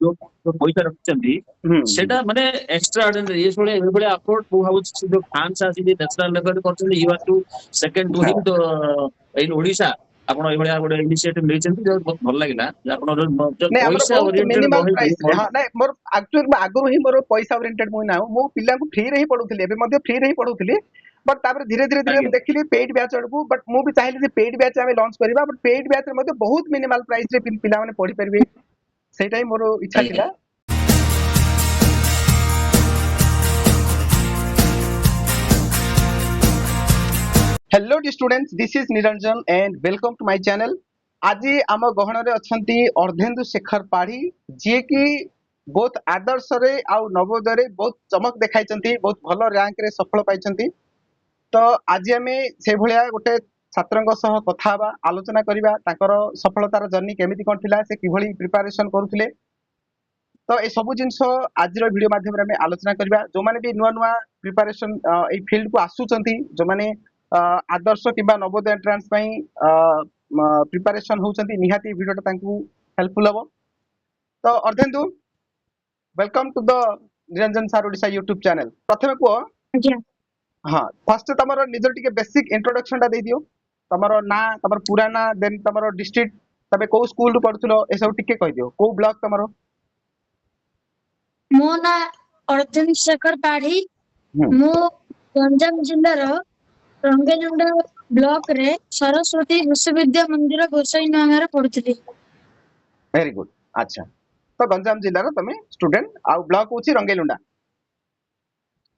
जो जो पैसा रखिଛନ୍ତି ହୁଁ सेटा माने एक्स्ट्रा ऑर्डिनरी ये थोड़े एभले अप्रोच मु भाबुछि से जो फैंस आसी नेशनल लेवल करछन you are to second to ହଁ हिम द इन ओडिशा आपण एभले गोटे इनिशिएटिव लेछन जो बहुत भल लागिला आपण जो ନାଇଁ ଆମର पैसा ବହୁତ ओरिएंटेड ମିନିମାଲ रही ପ୍ରାଇସ ରେ ହଁ ନାଇଁ ମୋର ଆକ୍ଚୁଆଲି ଆଗରୁ ହିଁ ମୋର ପଇସା ଓରିଏଣ୍ଟେଡ ମୁଁ ନା ମୁଁ ପିଲାଙ୍କୁ ଫ୍ରିରେ ହିଁ ପଢଉଥିଲି ଏବେ ମଧ୍ୟ ଫ୍ରିରେ ହିଁ ପଢଉଥିଲି ବଟ୍ ତାପରେ ଧୀରେ ମୁଁ आगे ଦେଖିଲି ପେଡ୍ ବ୍ୟାଚ୍ ଆଡକୁ ବଟ୍ ମୁଁ ବି ଚାହିଁଲି ଯେ ପେଡ୍ ବ୍ୟାଚ୍ ଆମେ ଲଞ୍ଚ କରିବା ବଟ୍ ପେଡ୍ ବ୍ୟାଚ୍ ରେ ମଧ୍ୟ ବହୁତ ମିନିମାଲ ପ୍ରାଇସ ରେ ପିଲାମାନେ ପଢିପାରିବେ ସେଇଟା ହିଁ ମୋର ଇଚ୍ଛା आगे ଥିଲା। Hello students this is Niranjan and welcome to my channel. आज आम गहन रे अछंती अर्धेन्दु शेखर पाढ़ी जी की बहुत आदर्श रे आउ नवोदय रे बहुत चमक देखाइछंती बहुत भलो रैंक रे सफल पाइछंती। तो आज आम से भलिया गोटे छात्रंग सह कथा बा आलोचना करिबा ताकर सफलतार जर्नी केमिति कोन थिला से किभली प्रिपरेशन करूथिले। तो ए सब जिंस आज वीडियो माध्यम रे आम आलोचना करिबा जो माने भी नुआ नुआ प्रिपरेशन ए फील्ड को आसुचंती जो माने आदर्श किंबा नवोदय एंट्रांस प्रिपरेशन होचंती निहाती वीडियोटा तांकू हेल्पफुल हबो। तो अर्धेन्दु वेलकम टू द निरंजन सार ओडिशा यूट्यूब चैनल। प्रथमे को ଆଜ୍ଞା हाँ फर्स्ट तमरो निजर टिके बेसिक इंट्रोडक्शन टा दे दियो तमरो ना तमरो पूरा ना देन तमरो डिस्ट्रिक्ट तबे को स्कूल रु पढुथलो ए सब टिके कह दियो को ब्लॉक तमरो। ମୋ ନାଁ ଅର୍ଜୁନ ଶେଖର ପାଢୀ। हम्म ମୁଁ ଗଞ୍ଜାମ ଜିଲ୍ଲାର ରଙ୍ଗେଇଲୁଣ୍ଡା ବ୍ଲକରେ ସରସ୍ୱତୀ ବିଶ୍ୱବିଦ୍ୟା ମନ୍ଦିର ଗୋସାଇ ନୂଆଗାଁରେ ପଢୁଥିଲି। Very good. अच्छा तो गंजाम जिल्ला रो तमे स्टूडेंट आ ब्लॉक होची रंगेलुंडा।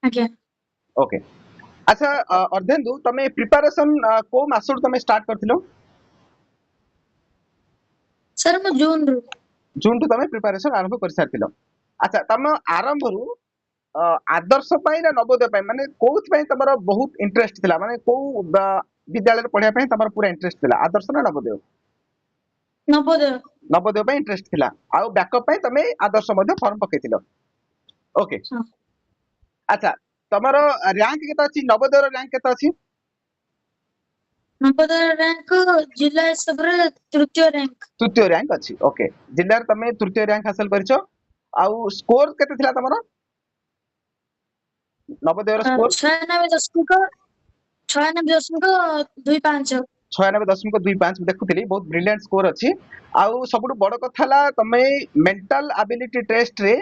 ଆଜ୍ଞା ओके अच्छा अर्धेन्दु तमे प्रिपरेशन को मासुर तमे स्टार्ट करथिलो। ସାର୍ ମୁଁ ଜୁନରୁ जून टू तमे प्रिपरेशन आरंभ कर सारथिलो। अच्छा तम आरंभ रु आदर्श पई ना नवोदय पई माने कोउथ पई तमरो बहुत इंटरेस्ट थिला माने को विद्यालय रे पढिया पई तमरो पूरा इंटरेस्ट थिला आदर्श ना नवोदय। ନବୋଦୟ। नवोदय पई इंटरेस्ट थिला आ बैकअप पई तमे आदर्श मध्ये फॉर्म पकेथिलो। ओके ହଁ। अच्छा तमरो रैंक केता अछि नवोदय रो रैंक केता अछि। ନବୋଦୟ ରାଙ୍କ ଜିଲ୍ଲା ହିସାବରେ ତୃତୀୟ ରାଙ୍କ। तृतीय रैंक अछि। ओके जिल्ला रे तमे तृतीय रैंक हासिल करछो आउ स्कोर केते थिला तमरो नवोदय रो स्कोर 96.25। 96.25 देखुଥିଲି बहुत ब्रिलियंट स्कोर अछि। आउ सबुठु बड़ कथाला तमे मेंटल एबिलिटी टेस्ट रे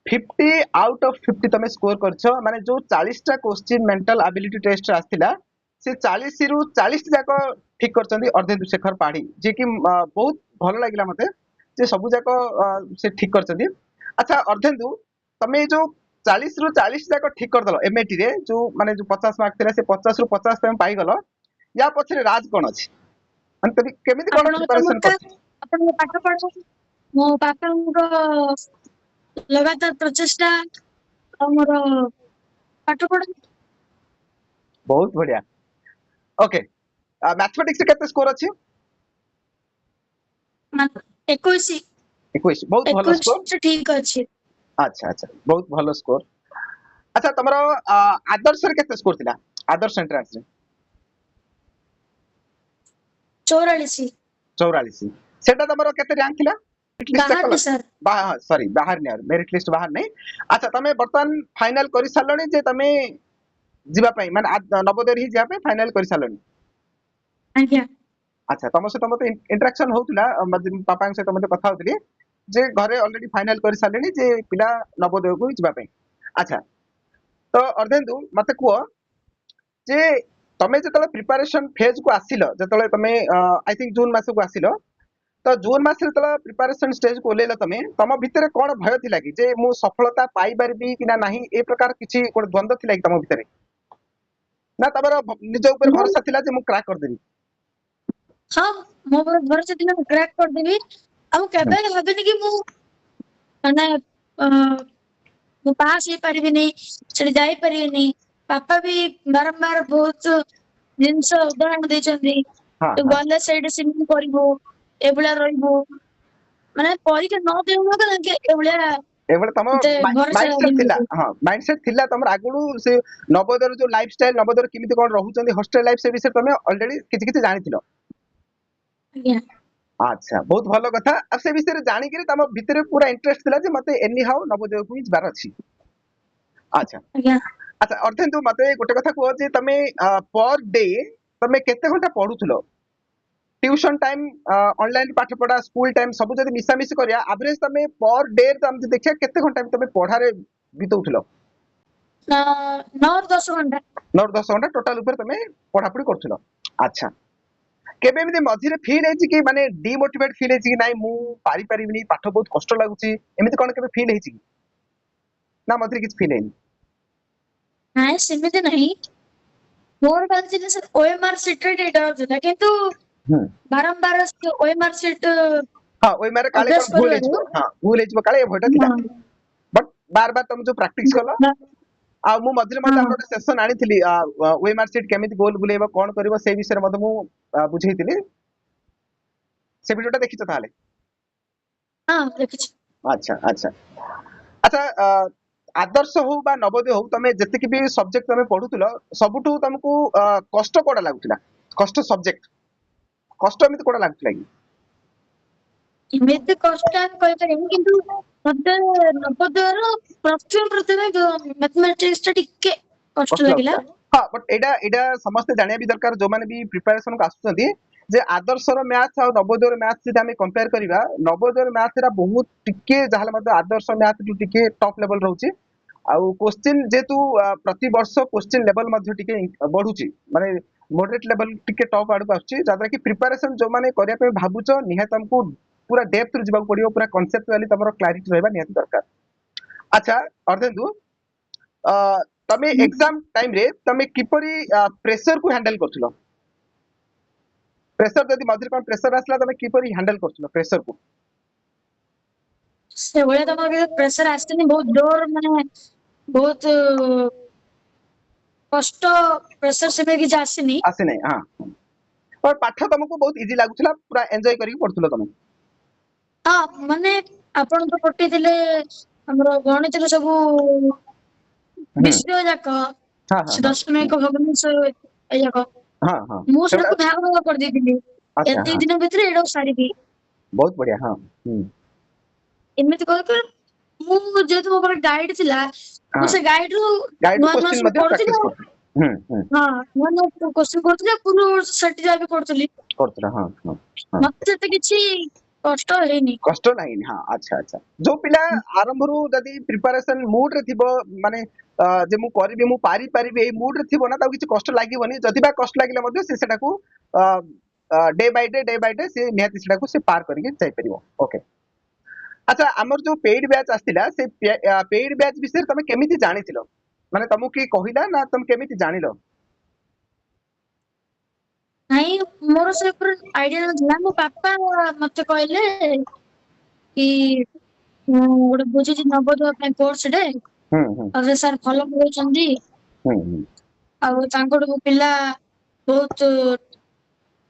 50 आउट ऑफ 50 तमे स्कोर करछो माने जो 40 टा क्वेश्चन मेंटल एबिलिटी टेस्ट रे आस्थिला से 40 रु 40 जाक ठीक करचंदी अर्धेन्दु शेखर पाढ़ी जे कि बहुत भलो लागिला मते जे सबु जाक से ठीक करचंदी। अच्छा अर्धेन्दु तमे जो 40 रु 40 जाक ठीक कर दलो एमएटी रे जो माने जो 50 मार्क थिला से 50 रु 50 तमे पाई गलो या पछरे राज कोन अछि माने तबे केमिति कोन ଆପଣଙ୍କ प्रिपरेशन ଚମତ୍କାର करछ। ଆପଣଙ୍କ ପାଠ ପଢା ମୋ ବାପାଙ୍କ ଲଗାତାର ପ୍ରଚେଷ୍ଟା ଆଉ ମୋର ପାଠ ପଢା बहुत बढ़िया। ओके मैथमेटिक्स केते स्कोर अछि 21 21 बहुत भलो स्कोर। 21 ठीक ଅଛି। अच्छा अच्छा बहुत भलो स्कोर। अच्छा तमरो आदर्श रे केते स्कोर थिला आदर्श एंट्रेंस रे 44 44 सेटा तमरो केते रैंक थिला बाहर सर बाहर सॉरी बाहर ने मेरिट लिस्ट बाहर नहीं। अच्छा तमे वर्तमान फाइनल करि सालणी जे तमे जिबा पई माने नवोदय हि जिबा पई फाइनल करि सालणी। ଆଜ୍ଞା अच्छा तम से मते इंटरेक्शन होउतला पापा से मते कथा होतली जे घरे ऑलरेडी फाइनल करि सालणी जे पिला नवोदय को जिबा पई। अच्छा तो अर्धेन्दु मते को जे तमे जतले प्रिपरेशन फेज को आसिलो जतले तमे आई थिंक जून मास को आसिलो तो जून मास रे तले प्रिपरेशन स्टेज को लेला तमे तम भितरे कोन भय थिला कि जे मु सफलता पाई परबी कि ना नाही ए प्रकार किछि कोन द्वंद्व थिला कि तम भितरे ना तमरो निज ऊपर भरोसा थिला जे मु क्रैक कर देबी। ହଁ ମୋ ଉପରେ ଭରସା ଥିଲା ମୁଁ କ୍ରାକ୍ କରିଦେବି ଆଉ କେବେ ଭାବିନି କି ମୁଁ ମାନେ ମୁଁ ପାସ୍ ହେଇପାରିବିନି ସେଠି ଯାଇପାରିବିନି। ବାପା ବି ବାରମ୍ବାର ବହୁତ ଜିନିଷ ଉଦାହରଣ ଦେଇଛନ୍ତି हां ତୁ हां ଗଲେ ସେଇଠି ସିମିତି କରିବୁ ଏଭଳିଆ ରହିବୁ ମାନେ ପରୀକ୍ଷା ନ ଦେଉ ନ କାହିଁକି ଏଭଳିଆ एबळे तम ମତେ ଭରସା माइंडसेट थिला ଦିଅନ୍ତି। हां माइंडसेट थिला तमर आगुडू से नवोदय जो लाइफस्टाइल नवोदय किमिति कोन रहउचंदी हॉस्टल लाइफ से विषय तमे ऑलरेडी किछि किछि जानिथिलो। ଆଜ୍ଞା अच्छा बहुत भल कथा आ से विषय रे जानि के तम भितर पूरा इंटरेस्ट थिला जे मते एनी हाउ नवोदय को जिबार अछि अच्छा ଆଜ୍ଞା अच्छा अर्थेन्दु मते गोटे कथा को जे तमे पर डे तमे केते घंटा पढुथलो ट्यूशन टाइम ऑनलाइन पाठ पढ़ा स्कूल टाइम सब जदी मिसा मिस करिया एवरेज तमे पर डे तमे देखिया केते घंटा तमे पढारे बितौथलो 9 ରୁ 10 ଘଣ୍ଟା 9 10 घंटा टोटल ऊपर तमे पढापढी करथलो अच्छा केबे एमती मझिरे फील हेछि कि माने डिमोटिवेट फील हेछि कि नाइ मु पारी पारिबिनी पाठ बहुत कष्ट लागुची एमती कोन केबे फील हेछि कि ना मझिरे किछ फील हेनि ନାଇଁ ସେମିତି ନାହିଁ ମୋର ଭାବିଥିଲି ସେ OMR ସିଟ୍ ରେ ଏଇଟା ଥିଲା କିନ୍ତୁ ହୁଁ ବାରମ୍ବାର OMR ସିଟ୍ हां ओइ मारे काले ଅଭ୍ୟାସ कोन भूल କରିବାରୁ हेछि हां भूल हेछि काले भयटा थिला ହଁ बट बार बार तुम जो प्रैक्टिस कलो आ मु मझिरे मते ହଁ हमर सेशन आनिथिली ओएमआर सीट केमिति गोल बुलेबो कोन करबो से विषय रे मते मु बुझेइथिली से वीडियोटा देखिछ ताले ହଁ ଦେଖିଛି अच्छा अच्छा अच्छा आदर्श हो बा नवोदय हो तमे जति भी सब्जेक्ट तमे पढुतलो सबुठु तुमको कष्ट कोडा लागुतला कष्ट सब्जेक्ट कष्ट एमिति कोडा लागुतला कि ଏମିତି କଷ୍ଟ ଆମେ କହିପାରିବୁ କିନ୍ତୁ ମତେ ନବୋଦୟର ପ୍ରଥମେ ମ୍ୟାଥମେଟିକ୍ସ ଟା ଟିକେ कष्ट କଷ୍ଟ ଲାଗିଲା लागुतला हां बट एडा एडा समस्त जानिया भी दरकार जो माने भी प्रिपरेशन को आसुचंती जे आदर्शर मैथ और नवोदयर मैथ जदि हम कंपेयर करिवा नवोदयर मैथ रा बहुत टिके जहाले मते आदर्श मैथ टू टिके टॉप लेवल रहउची आउ क्वेश्चन जेतु प्रति वर्ष क्वेश्चन लेवल मध्ये टिके बढ़ुची माने मॉडरेट लेवल टिके टॉप आडू आछी जादरा कि प्रिपरेशन जो माने करिया पे भाबुचो निहात हमको पूरा डेप्थ रू जिबाक पड़ियो पूरा कांसेप्चुअली तमरो क्लैरिटी रहबा निहात दरकार अच्छा अर्धेन्दु तमे एग्जाम टाइम रे तमे किपरि प्रेशर को हैंडल करथुलो प्रेशर जदि मझिर कोन प्रेशर आसला तमे किपरि हैंडल करथुलो प्रेशर को ସେଭଳିଆ ତ ମୋର ପ୍ରେସର ଆସିନି ବହୁତ ଜୋର ମାନେ ବହୁତ କଷ୍ଟ ପ୍ରେସର ସେମିତି କିଛି ଆସିନି आसे नै हां पर पाठ तुमको बहुत इजी लागुथला पूरा एन्जॉय करी पढथुलो तमे ହଁ ମାନେ ଆପଣ ତ ପଠେଇଥିଲେ ଆମର ଗଣିତର ସବୁ ବିଷୟ ଯାକ हां हां ସେ हां ଦଶମିକ ଭଗ୍ନାଂଶ ଏ ଯାକ हां हां ମୁଁ सेटा ସେଟାକୁ ଭାଗ ଭାଗ କରିଦେଇଥିଲି अच्छा ଏତିକି हां ଦିନ ଭିତରେ ଏଇଟାକୁ ସାରିବି बहुत बढ़िया हां ଏମିତି କହିକି ମୁଁ ଯେହେତୁ ମୋ ପାଖରେ ଗାଇଡ ଥିଲା ମୁଁ हां ସେ ଗାଇଡ ରୁ गाइड ନୂଆ ନୂଆ क्वेश्चन ସବୁ मध्ये ପଢୁଥିଲି प्रैक्टिस ଆଉ करथुलो ହଁ ନୂଆ ନୂଆ କ୍ୱେଶ୍ଚନ କରୁଥିଲି ଆଉ ପୂର୍ବ ବର୍ଷ ସେଠି ଯାହା ବି କରୁଥିଲି करथुलो हां हां हां ମତେ ସେତେ କିଛି କଷ୍ଟ ହେଇନି कष्ट नाही हां अच्छा अच्छा जो पिला आरंभ रु जदी प्रिपरेशन मूड रे थिबो माने जे मु करबी मु पारी पारिबी ए मूड रे थिबो ना ता किछि कष्ट लागिबोनी जदी बा कष्ट लागिले मध्ये से सेटाକୁ डे बाय डे से निहाती सेटाକୁ से पार करके जाई परिबो ओके अच्छा हमर जो पेड बैच आस्तिला से पेड बैच विषय तमे केमिति जानिथिलो माने तमु की कहिला ना तम केमिति जानिलो ନାଇଁ ମୋର ସେ ଉପରେ ଆଇଡିଆ ନଥିଲା ମୋ ବାପା ମତେ କହିଲେ କି ମୁଁ ଗୋଟେ ବୁଝିଛି ନବୋଦୟ ପାଇଁ କୋର୍ସ ଟେ ହୁଁ ଆଉ ସେ ସାର୍ ଭଲ ପଢଉଛନ୍ତି ହୁଁ ଆଉ ତାଙ୍କଠୁ ପିଲା ବହୁତ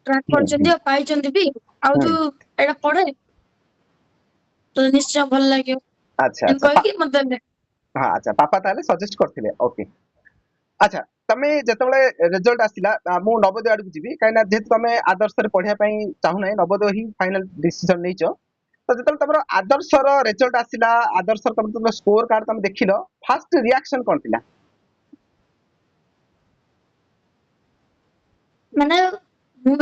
ଟ୍ରାକ୍ ହୁଁ କରିଛନ୍ତି ଆଉ ପାଇଛନ୍ତି ବି ଆଉ ତୁ ଏଇଟା ପଢେ ତ ନିଶ୍ଚୟ ଭଲ ଲାଗିବ अच्छा ଏମିତି अच्छा କହିକି ମତେ ଦେଲେ हाँ अच्छा पापा ताले सजेस्ट करथिले ओके अच्छा तमे जेतबळे रिजल्ट आसिला मु नवोदय आडू जिबी काइना जेत तमे आदर्श रे पढिया पई चाहू नै नवोदय ही फाइनल डिसीजन नेइचो तो जेतबळे तमरो आदर्श रो रिजल्ट आसिला आदर्श तमरो स्कोर कार्ड तमे देखिलो फर्स्ट रिएक्शन कोन थिला ମାନେ ମୁଁ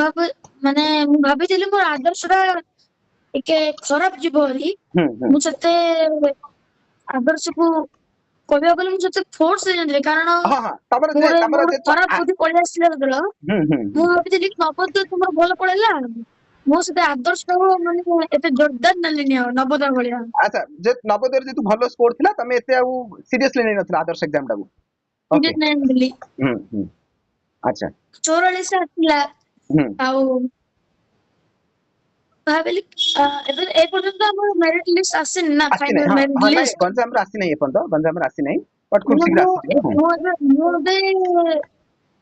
ଭାବିଥିଲି ମୋର ଆଦର୍ଶଟା ଟିକେ ଖରାପ ଯିବ ବୋଲି ମୁଁ ସେତେ ଆଦର୍ଶକୁ କହିବାକୁ ଗଲେ ମୁଁ ସେତେ ଫୋର୍ସ ଦେଇନଥିଲି କାରଣ हाँ हाँ तमरो जे ମୋର तमरो ମୋର जे ଖରାପ ବୁଦ୍ଧି ପଳେଇ ଆସିଲା ଯେତେବେଳେ ମୁଁ ଭାବିଥିଲି ନବୋଦୟ ତୁମର ଭଲ ପଳେଇଲା ମୁଁ ସେତେ ଆଦର୍ଶଟାକୁ ମାନେ ଏତେ ଜୋରଦାର ନେଲିନି ଆଉ ନବୋଦୟ ଭଳିଆ अच्छा जे नवोदय जे तू भलो स्कोर थिला तमे एते आउ सीरियसली नै नथिला आदर्श एग्जाम टाକୁ ओके ସିରିୟस ନେଇନଥିଲି अच्छा 44 ଆସିଲା हम्म ଆଉ ଭାବିଲି ଏବେ ଏ ପର୍ଯ୍ୟନ୍ତ ଆମର ମେରିଟ ଲିଷ୍ଟ ଆସିନି ନା आसी नै ଫାଇନାଲ हाँ ମେରିଟ हाँ नै ଲିଷ୍ଟ गंजाम रा आसी नै एपंत गंजाम रा आसी नै बट खूब ମାନେ शीघ्र आसी जिवो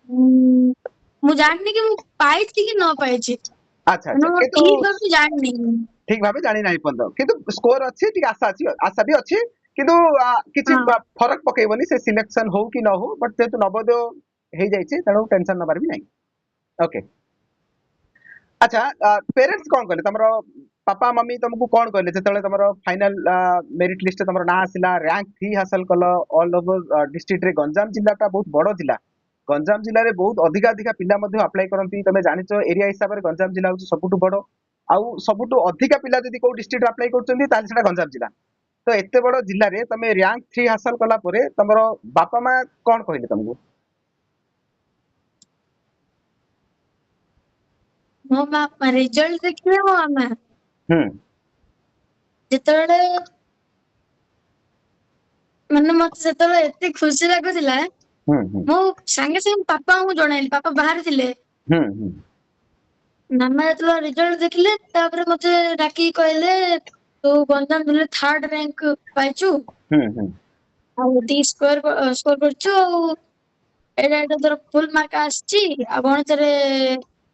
ଉଁ, ମୁଁ ଜାଣିନି कि ମୁଁ ପାଇଛି କି ନ ପାଇଛି अच्छा ମାନେ अच्छा ମୁଁ किंतु ଠିକ ଭାବରେ ଜାଣିନି ठीक भाबे जानि नाही पंद किंतु स्कोर अछि ठीक आशा भी अछि किंतु किछि ହଁ फरक पकेबनी से सिलेक्शन हो कि न हो बट जेतु नवोदय हे जाइछि तणो टेंशन नबार भी नाही ओके अच्छा पेरेंट्स कौन कहले तमरो पापा मम्मी तुमको कौन कहले जेतले तमरो फाइनल मेरिट लिस्ट तमरो ना आसिला रैंक 3 हासिल कलो ऑल ओवर डिस्ट्रिक्ट रे गंजाम जिल्ला ता बहुत बड़ो जिल्ला गंजाम जिल्ला रे बहुत अधिका अधिका पिला मध्ये अप्लाई करंती तमे जानिचो एरिया हिसाब रे गंजाम जिल्ला होची सबुटु बड़ो आउ सबुटु अधिका पिला जदी को डिस्ट्रिक्ट अप्लाई करचंती ताले सेटा गंजाम जिल्ला तो एते बड़ो जिल्ला रे तमे रैंक 3 हासिल कला परे तमरो बापा मां कौन कहले तुमको ମୋ ମା ରେଜଲ୍ଟ ଦେଖିଲେ ମୋ ମାମା हम्म ଯେତେବେଳେ ମାନେ ମତେ ସେତେବେଳେ ଏତେ ଖୁସି ଲାଗୁଥିଲା हम्म ମୁଁ ସାଙ୍ଗେ ସାଙ୍ଗେ ବାପାଙ୍କୁ ଜଣାଇଲି ବାପା ବାହାରେ ଥିଲେ हम्म ମାମା ଯେତେବେଳେ ରେଜଲ୍ଟ ଦେଖିଲେ ତାପରେ ମତେ ଡାକିକି କହିଲେ ତୁ ଗଞ୍ଜାମ ଜିଲ୍ଲାରେ 3rd rank ପାଇଛୁ हम्म ଆଉ ଏତିକି ସ୍କୋର କରିଛୁ ଆଉ ଏଇଟା ତୋର ଫୁଲ ମାର୍କ ଆସିଛି ଆଉ ଗଣିତରେ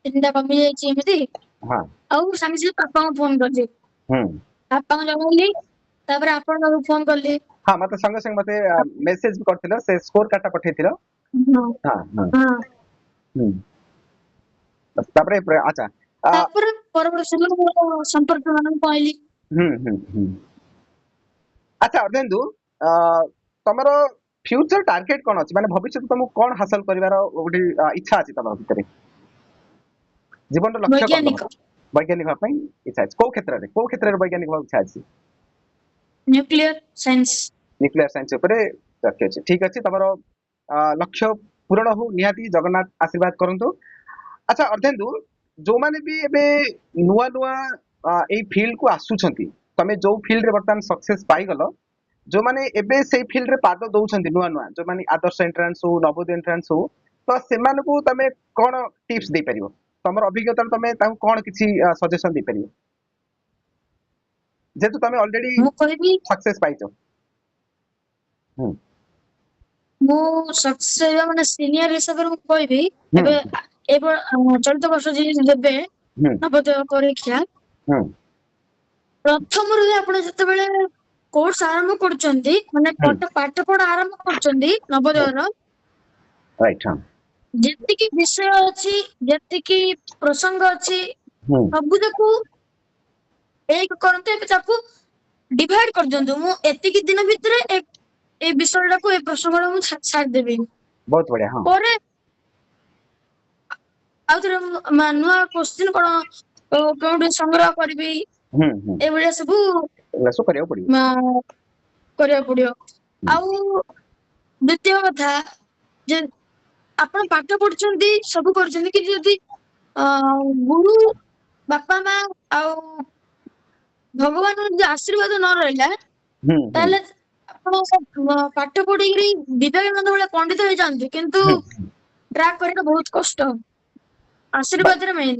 3ଟା କମି ଯାଇଛି ଏମିତି हाँ ଆଉ ସାଙ୍ଗେ ସାଙ୍ଗେ ବାପାଙ୍କୁ ଫୋନ କଲି हम्म ବାପାଙ୍କୁ ଜଣେଇଲି ତାପରେ ଆପଣଙ୍କ ପାଖକୁ ଫୋନ कली हाँ मते संगे संगे मते मेसेज भी करथिलो से स्कोर काटा पठेथिलो हाँ हाँ हाँ हाँ बस तापरे अच्छा ତାପରେ ପରବର୍ତ୍ତୀ ସମୟରେ ମୋର ସମ୍ପର୍କ ମାନଙ୍କୁ କହିଲି हम्म अच्छा अर्धेन्दु तमरो फ्यूचर टार्गेट कोन अछि माने भविष्य तुमको कोन हासिल करिवार ओडी इच्छा अछि तमरो भितरे जीवन रो लक्ष्य कोन वैज्ञानिक वैज्ञानिक भाव पई इच्छा अछि को क्षेत्र रे वैज्ञानिक भाव इच्छा अछि न्यूक्लियर साइंस न्यूक्लियर साइंस ऊपर लक्ष्य अछि ठीक अछि तमरो लक्ष्य पूर्ण हो निहाती जगन्नाथ आशीर्वाद करंतु अच्छा अर्धेन्दु जो माने भी एबे नुआ नुआ एई फील्ड को आसुछंती तमे जो फील्ड रे बर्तमान सक्सेस पाई गलो जो माने एबे सेई फील्ड रे पाद दउछंती नुआ नुआ जो माने आदर्श एंट्रेंस हो नवोदय एंट्रेंस हो तो सेमान को तमे कोन टिप्स दे परियो तमर अभिज्ञता तमे ताहु कोन किछि सजेशन दे परियो जेतु तमे ऑलरेडी ମୁଁ କହିବି सक्सेस पाइछो ମୁଁ सक्सेस ହେବା ମାନେ ସିନିୟର ହିସାବରେ ମୁଁ କହିବି ହୁଁ ଏବେ ଚଳିତ ବର୍ଷ ଯିଏ ଦେବେ ହୁଁ ନବୋଦୟ ପରୀକ୍ଷା ହୁଁ ପ୍ରଥମରୁ ହିଁ ଆପଣ ଯେତେବେଳେ କୋର୍ସ ଆରମ୍ଭ କରୁଛନ୍ତି ମାନେ ହୁଁ ପାଠ ପଢା ଆରମ୍ଭ କରୁଛନ୍ତି ନବୋଦୟର राइट हाँ ଯେତିକି ବିଷୟ ଅଛି ଯେତିକି ପ୍ରସଙ୍ଗ ଅଛି ହୁଁ ସବୁଯାକୁ ଏକ କରନ୍ତୁ ଏବେ ତାକୁ ଡିଭାଇଡ କରିଦିଅନ୍ତୁ ମୁଁ ଏତିକି ଦିନ ଭିତରେ ଏଇ ବିଷୟଟାକୁ ଏଇ ପ୍ରସଙ୍ଗଟା ମୁଁ ସାରିଦେବି बहुत बढ़िया हाँ ପରେ ଆଉ ଥରେ ନୂଆ କୋଶ୍ଚିନ୍ କଣ କେଉଁଠି ସଂଗ୍ରହ କରିବି ଏଭଳିଆ ସବୁ सो करियो पड़ियो କରିବାକୁ ପଡିବ ଆଉ ଦ୍ୱିତୀୟ କଥା ଯେ ଆପଣ ପାଠ ପଢୁଛନ୍ତି ସବୁ କରୁଛନ୍ତି କିନ୍ତୁ ଯଦି ଗୁରୁ ବାପା ମା ଆଉ ଭଗବାନଙ୍କ ଯଦି ଆଶୀର୍ବାଦ ନ ରହିଲା ତାହେଲେ ଆପଣ ପାଠ ପଢିକିରି ବିବେକାନନ୍ଦ ଭଳିଆ ପଣ୍ଡିତ ହେଇଯାଆନ୍ତୁ କିନ୍ତୁ ଟ୍ରାକ୍ କରିବା ବହୁତ କଷ୍ଟ आशीर्वाद मेन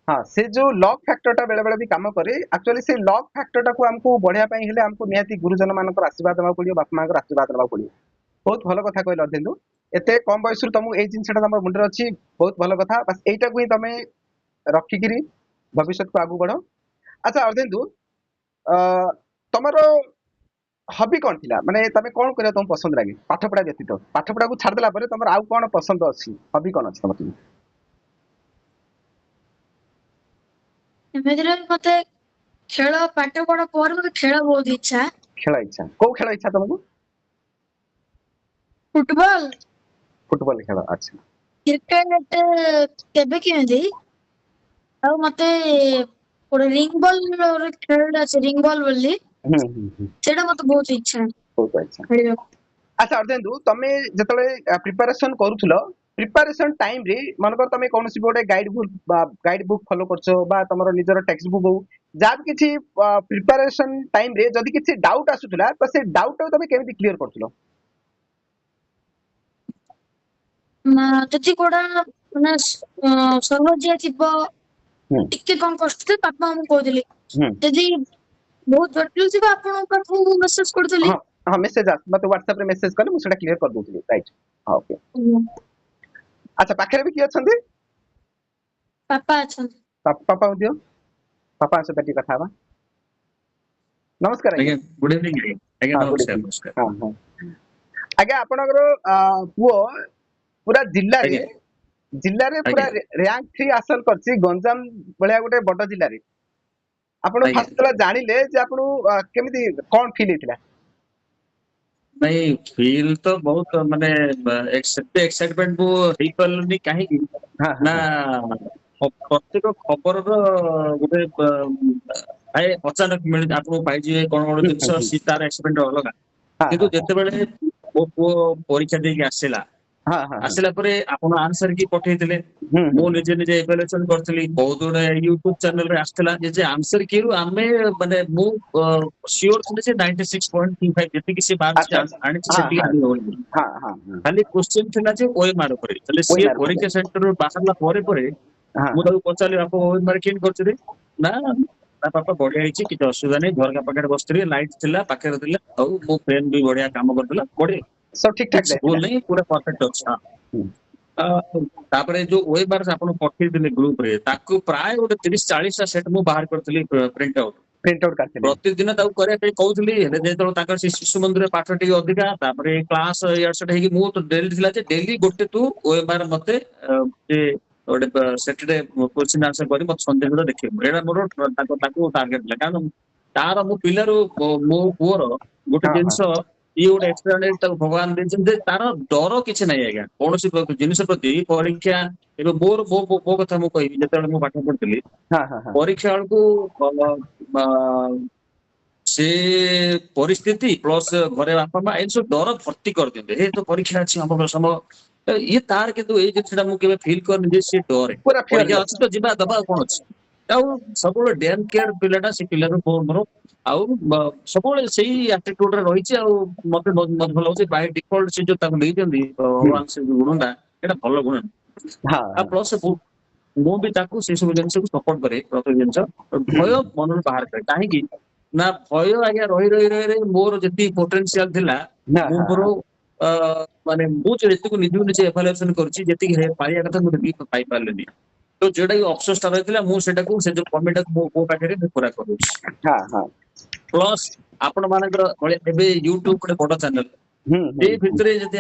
हाँ से जो लक फैक्टर टा बेले बेले भी काम करे एक्चुअली से लक फैक्टर टा को हमको बढ़िया पई हेले हमको निहाती गुरुजन मानकर आशीर्वाद देबा पड़ियो बाप मानकर आशीर्वाद देबा पड़ियो बहुत भलो कथा कहल अर्धेन्दु एते कम बयस रु तुम ए जिनसटा हमर मुंडर अछि बहुत भलो कथा बस एटा को ही तमे रखिकिरी भविष्य को आगु बढ़ो अच्छा अर्धेन्दु तमरो हॉबी कोन थिला माने तमे कोन करे तुम पसंद लागे पाठ पढ़ा व्यतीत पाठ पढ़ा को छाड़ देला परे तमर आउ कोन पसंद अछि हॉबी कोन अछि तमर ଏମିତିରେ ମତେ ଖେଳ ପାଠ ପଢା ପରେ ମତେ ଖେଳ ବହୁତ ଇଚ୍ଛା को खेल इच्छा तुमको फुटबॉल खेल अच्छा କ୍ରିକେଟ କେବେ କେମିତି ଆଉ ମତେ ଗୋଟେ ରିଙ୍ଗ ବଲ ଖେଳଟା ଅଛି ରିଙ୍ଗ ବଲ ବୋଲି ସେଟା ମତେ ବହୁତ ଇଚ୍ଛା बहुत अच्छा अच्छा अर्धेन्दु तमे जतले प्रिपरेशन करूथलो प्रिपरेशन टाइम रे मनकर तमे कोनसी बोडे गाइड बुक फॉलो करछो बा तमरो निजर टेक्स्ट बुक हो जाब किछि प्रिपरेशन टाइम रे जदी किछि डाउट आसुतला तो से डाउट तमे केमिति क्लियर करथलो ଯଦି କୋଉଟା ମାନେ ସହଜିଆ ଥିବ ଟିକେ କଣ କଷ୍ଟ ବାପା ମୁଁ କହୁଥିଲି ଯଦି ବହୁତ ଜଟିଳ ଥିବ ଆପଣଙ୍କ ପାଖକୁ ମେସେଜ କରୁଥିଲି हाँ मेसेज मते व्हाट्सएप रे मेसेज करले मु सेटा क्लियर कर दोथली राइट हां ओके अच्छा पाखरे भी की अछंती पापा अछंती पापा दियो पापा से बेटी कथा बा नमस्कार आज्ञा गुड इवनिंग आज्ञा नमस्कार नमस्कार हां हां आज्ञा आपनकर पुओ पूरा जिल्ला रे ଜିଲ୍ଲାରେ ପୁରା ଆଜ୍ଞା ର‍୍ୟାଙ୍କ 3 ହାସଲ କରିଛି ଗଞ୍ଜାମ ଭଳିଆ ଗୋଟେ ବଡ ଜିଲ୍ଲାରେ। ଆପଣ ଆଜ୍ଞା। ଫାଷ୍ଟ ଯେତେବେଳେ ଜାଣିଲେ ଯେ ଆପଣ କେମିତି କଣ ଫିଲ୍ ହେଇଥିଲା? ନାଇଁ ଫିଲ୍ ତ ବହୁତ ମାନେ ଏକ୍ସାଇଟମେଣ୍ଟ ମୁଁ ହେଇପାରିଲୁନି କାହିଁକି ହଁ ହଁ ନା ପ୍ରତ୍ୟେକ ଖବରର ଗୋଟେ ଥାଏ ଅଚାନକ ମିଳେ ଆପଣଙ୍କୁ ପାଇଯିବେ କଣ ଗୋଟେ ହୁଁ ଜିନିଷ ହୁଁ ସି ତାର ଏକ୍ସପେରିମେଣ୍ଟ ଅଲଗା। ହଁ କିନ୍ତୁ ହଁ ଯେତେବେଳେ ମୋ ପୁଅ ପରୀକ୍ଷା ଦେଇକି ଆସିଲା ହଁ ହଁ ହଁ ଆସିଲା ପରେ ଆପଣ ଆନ୍ସର କି ପଠେଇଥିଲେ ହୁଁ ହୁଁ ମୁଁ ନିଜେ ନିଜେ ଏଭାଲୁଏସନ କରିଥିଲି ବହୁତ ଗୁଡେ ୟୁଟ୍ୟୁବ ଚ୍ୟାନେଲରେ ଆସିଥିଲା ଯେ ଆନ୍ସର କିରୁ ଆମେ ମାନେ ମୁଁ ସିଓର ଥିଲି ଯେ 96.25 ଯେତିକି ସେ ଆଚ୍ଛା ମାର୍କ ଆଚ୍ଛା ଆଣିଛି ହଁ ସେତିକି ହଁ ଆଣିବ ବୋଲି। ହଁ ହଁ ହଁ ଖାଲି କ୍ୱେଶ୍ଚନ ଥିଲା ଯେ OMR ଉପରେ ତାହେଲେ ওই ସିଏ ମାର୍କ করে ପରୀକ୍ଷା ସେଣ୍ଟରରୁ ବାହାରିଲା ପରେ ପରେ হ্যাঁ ମୁଁ হ্যাঁ ତାକୁ ପଚାରିଲି ବାପା OMR କେମିତି କରୁଛନ୍ତି ନା ନା ବାପା ବଢିଆ ହେଇଛି କିଛି ଅସୁବିଧା ନାହିଁ ଝରକା ପାଖରେ ବସିଥିଲି ଲାଇଟ ଥିଲା ପାଖରେ ଥିଲା ଆଉ ମୋ ଫ୍ରେନ ବି ବଢିଆ କାମ କରୁଥିଲା ବଢିଆ সব ঠিকঠাক କିଛି ଭୁଲ ଯାଇଥିଲା। ନାହିଁ ପୁରା ପରଫେକ୍ଟ ଅଛି ହଁ। ହୁଁ ଆ, ତାପରେ ଯୋଉ OMR ଆପଣ ପଠେଇଥିଲେ ଗ୍ରୁପ ରେ ତାକୁ ପ୍ରାୟ ଗୋଟେ 30-40ଟା ସେଟ ମୁଁ ବାହାର କରିଥିଲି ପ୍ରିଣ୍ଟ ଆଉଟ ପ୍ରିଣ୍ଟ ଆଉଟ୍ କରିଥିଲେ। ପ୍ରତିଦିନ ତାକୁ କରିବା ପାଇଁ କହୁଥିଲି ହେଲେ ଯେତେବେଳେ ତାଙ୍କର ସେ ଶିଶୁ ମନ୍ଦିର ପାଠ ଟିକେ ଅଧିକା ତାପରେ କ୍ଲାସ ଇଆଡେ ସିଆଡେ ହେଇକି ମୁଁ ତ ଡେଲି ଥିଲା ଯେ ଡେଲି ଗୋଟେ ତୁ OMR ମତେ ଯେ ଗୋଟେ ସେଟରେ କ୍ୱେଶ୍ଚିନ୍ ଆନ୍ସର କରି ମତେ ସନ୍ଧ୍ୟା ସୁଦ୍ଧା ଦେଖେଇବୁ ଏଇଟା ମୋର ତାକୁ ଟାର୍ଗେଟ ଥିଲା କାରଣ ତାର ମୋ ପିଲାରୁ ମୋ ପୁଅର ଗୋଟେ ହଁ ହଁ ଜିନିଷ ଇଏ ଗୋଟେ ଏକ୍ସଟ୍ରା ତାକୁ ଭଗବାନ ଦେଇଛନ୍ତି ଯେ ତାର ଡର କିଛି ନାହିଁ ଆଜ୍ଞା କୌଣସି ଜିନିଷ ପ୍ରତି ପରୀକ୍ଷା ଏବେ ମୋ କଥା ମୁଁ କହିବି ଯେତେବେଳେ ମୁଁ ପାଠ ପଢୁଥିଲି ହଁ ହଁ ହଁ ପରୀକ୍ଷା ବେଳକୁ ସେ ପରିସ୍ଥିତି ପ୍ଲସ ଘରେ ବାପା ମା ଏଇ ସବୁ ଡର ଭର୍ତ୍ତି କରିଦିଅନ୍ତି ଏ ତ ପରୀକ୍ଷା ଅଛି ଅମକ ସମୟ ଇଏ ତାର କିନ୍ତୁ ଏଇ ଜିନିଷଟା ମୁଁ କେବେ ଫିଲ୍ କରିନି ଯେ ସିଏ ଡରେ ପୁରା ପରୀକ୍ଷା ଫିୟରଲେସ୍। ଅଛି ତ ଯିବା ଦବା ଆଉ କଣ ଅଛି ଆଉ ସବୁବେଳେ ଡ୍ୟାମ କେୟାର ପିଲାଟା ସେ ପିଲାର ମୋର ଆଉ ସବୁବେଳେ ସେଇ ଆଟିଟ୍ୟୁଡରେ ରହିଛି ଆଉ ମତେ ଭଲ ଲାଗୁଛି ବାଇ ଡିଫଲ୍ଟ ସେ ଯୋଉ ତାକୁ ଦେଇଛନ୍ତି ହୁଁ ଭଗବାନ ସେ ଗୁଣଟା ଏଇଟା ଭଲ ଗୁଣ ହଁ ଆଉ ହଁ ପ୍ଲସ ମୁଁ ବି ତାକୁ ସେଇ ସବୁ ଜିନିଷକୁ ସପୋର୍ଟ କରେ ପ୍ରତ୍ୟେକ ଜିନିଷ ହୁଁ ଭୟ ମନରୁ ବାହାର କରେ କାହିଁକି ନା ଭୟ ଆଜ୍ଞା ରହି ମୋର ଯେତିକି ପୋଟେନସିଆଲ ଥିଲା ହଁ ମୁଁ ହଁ ମୋର ହଁ ମାନେ ମୁଁ ଯେତିକି ନିଜକୁ ନିଜେ ଏଭାଲୁଏସନ କରିଛି ଯେତିକି ପାଇବା କଥା ମୁଁ ସେତିକି ପାଇପାରିଲିନି ତ ଯୋଉଟା କି ଅଫସୋସଟା ରହିଥିଲା ମୁଁ ସେଟାକୁ ସେ ଯୋଉ କମିଟାକୁ ମୋ ପାଖରେ ମୁଁ ପୁରା କରୁଛି ହଁ ହଁ ପ୍ଲସ ଆପଣ ମାନଙ୍କର ଏବେ ୟୁଟ୍ୟୁବ ଗୋଟେ ବଡ ଚ୍ୟାନେଲ ହୁଁ ହୁଁ ସେ ହୁଁ ଭିତରେ ଯଦି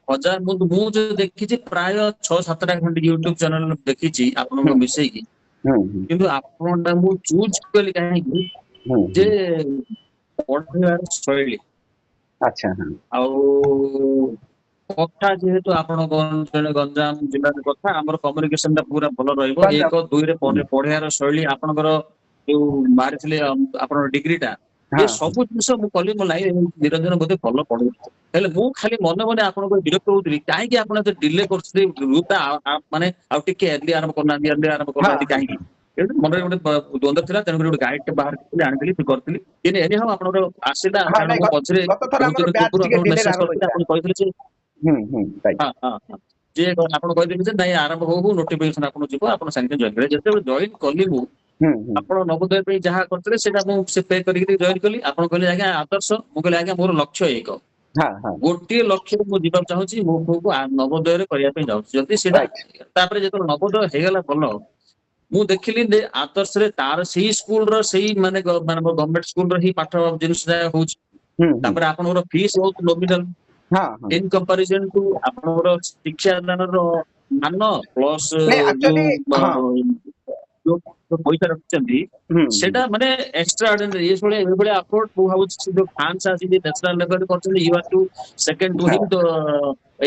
ହଜାର ମୁଁ ଯୋଉ ଦେଖିଛି ପ୍ରାୟ 6-7ଟା ଖଣ୍ଡେ ୟୁଟ୍ୟୁବ ଚ୍ୟାନେଲ ଦେଖିଛି ଆପଣଙ୍କ ହୁଁ ମିଶେଇକି ହୁଁ ହୁଁ କିନ୍ତୁ ଆପଣଟା ମୁଁ ଚୁଜ କଲି କାହିଁକି ହୁଁ ଯେ ହୁଁ ପଢିବାର ଶୈଳୀ ଆଚ୍ଛା ହଁ ଆଉ କଥା ଯେହେତୁ ଆପଣଙ୍କ ଅଞ୍ଚଳ ଗଞ୍ଜାମ ଜିଲ୍ଲାର କଥା ଆମର କମ୍ୟୁନିକେସନ ଟା ପୁରା ଭଲ ରହିବ ଗଞ୍ଜାମ 1-2ରେ ହୁଁ ପଢିବାର ଶୈଳୀ ଆପଣଙ୍କର ଯୋଉ ମାରିଥିଲେ ଆପଣଙ୍କ ଡିଗ୍ରୀଟା ଏ ହଁ ସବୁ ଜିନିଷ ମୁଁ କଲି ମୋ ଲାଇଫ ନିରଞ୍ଜନ ବୋଧେ ଭଲ ପଢଉଛି ହେଲେ ମୁଁ ଖାଲି ମନେ ମନେ ଆପଣଙ୍କ ବିରକ୍ତ ହଉଥିଲି କାହିଁକି ଆପଣ ଏତେ ଡିଲେ କରୁଥିଲେ ଗ୍ରୁପଟା ମାନେ ଆଉ ଟିକେ ଏର୍ଲି ଆରମ୍ଭ ହଁ କରୁନାହାନ୍ତି ହଁ କାହିଁକି ଏଇଟା ମନରେ ଗୋଟେ ଦ୍ୱନ୍ଦ୍ୱ ଥିଲା ତେଣୁକରି ଗୋଟେ ଗାଇଡ ବାହାର କରିଥିଲି ଆଣିଥିଲି କରିଥିଲି କିନ୍ତୁ ଏନି ହାଉ ଆପଣଙ୍କର ଆସିଲା ହଁ କାରଣ ନାଇଁ ମୁଁ ମଝିରେ ଗତ ଥର ବହୁତ ଆମର ଦିନ ବ୍ୟାଚ୍ ପୂର୍ବରୁ ଟିକେ ଆପଣଙ୍କୁ ଡିଲେରେ ମେସେଜ ଆରମ୍ଭ କରିଥିଲି ହେଇଥିଲା। ଆପଣ କହିଥିଲେ ଯେ ହୁଁ ହୁଁ ରାଇଟ୍ ହଁ ହଁ ହଁ ଯେ ଆପଣ କହିଦେବେ ଯେ ନାଇଁ ଆରମ୍ଭ ହଉ ନୋଟିଫିକେସନ ଆପଣଙ୍କୁ ଯିବ ଆପଣ ସାଙ୍ଗେ ଜଏନ କରିବେ ଯେତେବେଳେ ଜଏନ କଲି ମୁଁ ହୁଁ ହୁଁ ଆପଣ ନବୋଦୟ ପାଇଁ ଯାହା କରିଥିଲେ ସେଇଟା ମୁଁ ସେ ପେ କରିକି ଜଏନ କଲି ଆପଣ କହିଲେ ଆଜ୍ଞା ଆଦର୍ଶ ମୁଁ କହିଲି ଆଜ୍ଞା ମୋର ଲକ୍ଷ୍ୟ ଏକ ହଁ ହଁ ଗୋଟିଏ ଲକ୍ଷ୍ୟରେ ମୁଁ ଯିବାକୁ ଚାହୁଁଛି ମୋ ପୁଅକୁ ନବୋଦୟରେ କରିବା ପାଇଁ ଯାଉଛି ଯଦି ସେଇଟା ରାଇଟ୍ ତାପରେ ଯେତେବେଳେ ନବୋଦୟ ହେଇଗଲା ଭଲ ମୁଁ ଦେଖିଲି ଯେ ଆଦର୍ଶରେ ତାର ସେଇ ସ୍କୁଲର ସେଇ ମାନେ ଗଭର୍ଣ୍ଣମେଣ୍ଟ ସ୍କୁଲର ହିଁ ପାଠ ଜିନିଷ ଯାହା ହଉଛି ହୁଁ ହୁଁ ତାପରେ ଆପଣଙ୍କର ଫିସ୍ ବହୁତ ନୋମିନାଲ ହଁ ହଁ ଇନ କମ୍ପାରିଜନ ଟୁ ଆପଣଙ୍କର ଶିକ୍ଷାଦାନର ମାନ ପ୍ଲସ ନାଇଁ ଆକ୍ଚୁଆଲି ହଁ ଯୋଉ ପଇସା ରଖିଛନ୍ତି ହୁଁ ହୁଁ ସେଟା ମାନେ ଏକ୍ସଟ୍ରା ଅର୍ଡିନାରୀ ଏଭଳିଆ ଆପ୍ରୋଚ ମୁଁ ଭାବୁଛି ସେ ଯୋଉ ଫାଣ୍ଡସ ଆସିକି ନ୍ୟାସନାଲ ଲେଭେଲରେ କରିଛନ୍ତି you are to second to ହଁ ହିମ୍